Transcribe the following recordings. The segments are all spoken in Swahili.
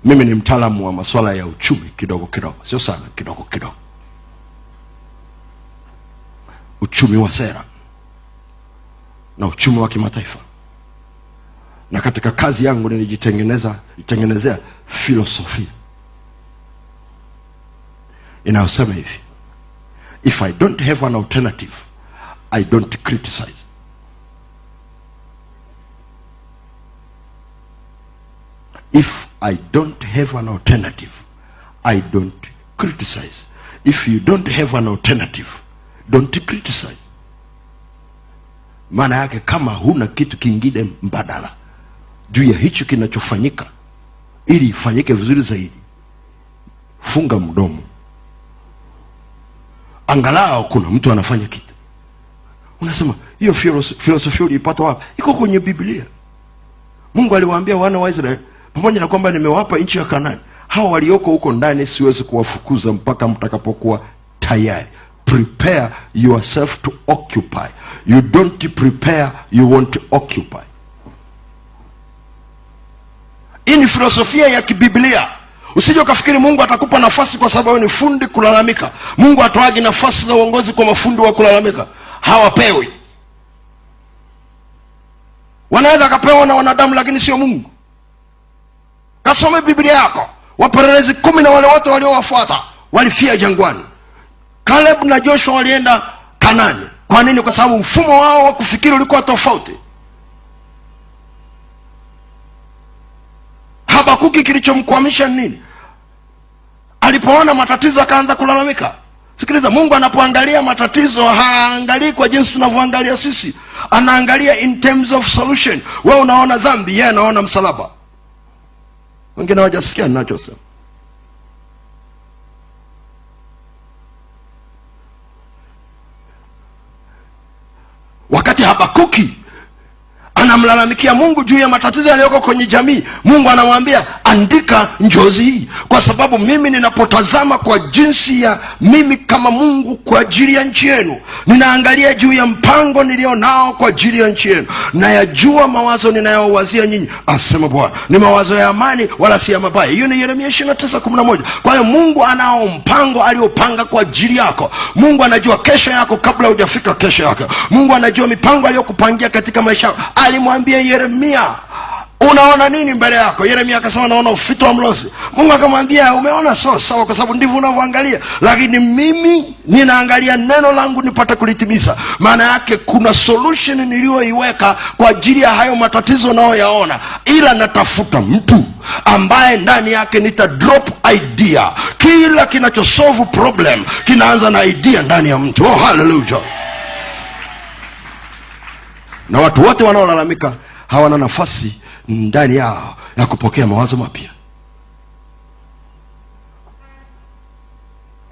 Mimi ni mtaalamu wa masuala ya uchumi kidogo, sio sana, kidogo. Uchumi wa sera na uchumi wa kimataifa. Na katika kazi yangu nilijitengenezea filosofia inayosema hivi: if I don't have an alternative, I don't criticize. If I don't have an alternative, I don't criticize. If you don't have an alternative, don't criticize. Maana yake kama huna kitu kingine mbadala juu ya hicho kinachofanyika ili ifanyike vizuri zaidi, funga mdomo. Angalau kuna mtu anafanya kitu. Unasema hiyo filosofia uliipata wapi? Iko kwenye Biblia. Mungu aliwaambia wana wa Israeli, pamoja na kwamba nimewapa nchi ya Kanaani, hao walioko huko ndani siwezi kuwafukuza mpaka mtakapokuwa tayari. Prepare yourself to occupy. You don't prepare, you won't occupy. Hii ni filosofia ya kibiblia. Usije ukafikiri Mungu atakupa nafasi kwa sababu ni fundi kulalamika. Mungu atoaje nafasi za uongozi kwa mafundi wa kulalamika? Hawapewi. Wanaweza kapewa na wanadamu lakini sio Mungu. Kasome Biblia yako. Wapelelezi 10 na wale wote waliowafuata walifia jangwani. Caleb na Joshua walienda Kanaani. Kwa nini? Kwa sababu mfumo wao wa kufikiri ulikuwa tofauti. Habakuki kilichomkwamisha nini? Alipoona matatizo akaanza kulalamika. Sikiliza, Mungu anapoangalia matatizo haangalii kwa jinsi tunavyoangalia sisi. Anaangalia in terms of solution. Wewe unaona dhambi, yeye anaona msalaba. Wengine hawajasikia ninachosema. Wakati Habakuki anamlalamikia Mungu juu ya matatizo yaliyoko kwenye jamii, Mungu anamwambia andika njozi hii, kwa sababu mimi ninapotazama kwa jinsi ya mimi kama Mungu kwa ajili ya nchi yenu, ninaangalia juu ya mpango nilionao kwa ajili ya nchi yenu, na yajua mawazo ninayowazia nyinyi, asema Bwana, ni mawazo ya amani wala si ya mabaya. Hiyo ni Yeremia 29:11. Kwa hiyo Mungu anao mpango aliopanga kwa ajili yako. Mungu anajua kesho yako kabla hujafika kesho yako. Mungu anajua mipango aliyokupangia katika maisha yako. Alimwambia Yeremia, unaona nini mbele yako? Yeremia akasema naona ufito wa mlozi. Mungu akamwambia, umeona sawa, kwa sababu ndivyo unavyoangalia, lakini mimi ninaangalia neno langu nipate kulitimiza. Maana yake kuna solution niliyoiweka kwa ajili ya hayo matatizo unayoyaona, ila natafuta mtu ambaye ndani yake nita drop idea. Kila kinachosolve problem kinaanza na idea ndani ya mtu. Oh, hallelujah. Na watu wote wanaolalamika hawana nafasi ndani yao ya kupokea mawazo mapya.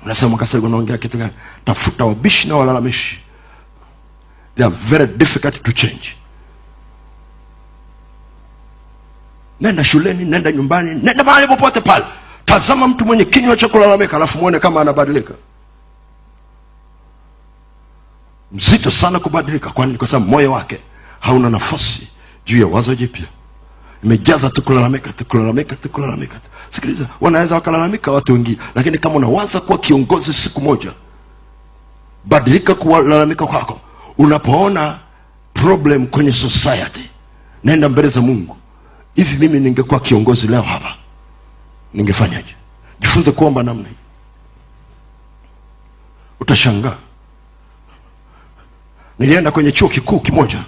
Unasema Kasego unaongea kitu gani? Tafuta wabishi na walalamishi. They are very difficult to change. Nenda shuleni, nenda nyumbani, nenda mahali popote pale. Tazama mtu mwenye kinywa cha kulalamika, alafu muone kama anabadilika. Mzito sana kubadilika. Kwa sababu moyo wake hauna nafasi juu ya wazo jipya. Imejaza tu kulalamika. Sikiliza, wanaweza wakalalamika watu wengine, lakini kama unawaza kuwa kiongozi siku moja, badilika kulalamika kwako. Unapoona problem kwenye society, nenda mbele za Mungu. Hivi mimi ningekuwa kiongozi leo hapa, ningefanyaje? Jifunze kuomba namna hii. Utashangaa. Nilienda kwenye chuo kikuu kimoja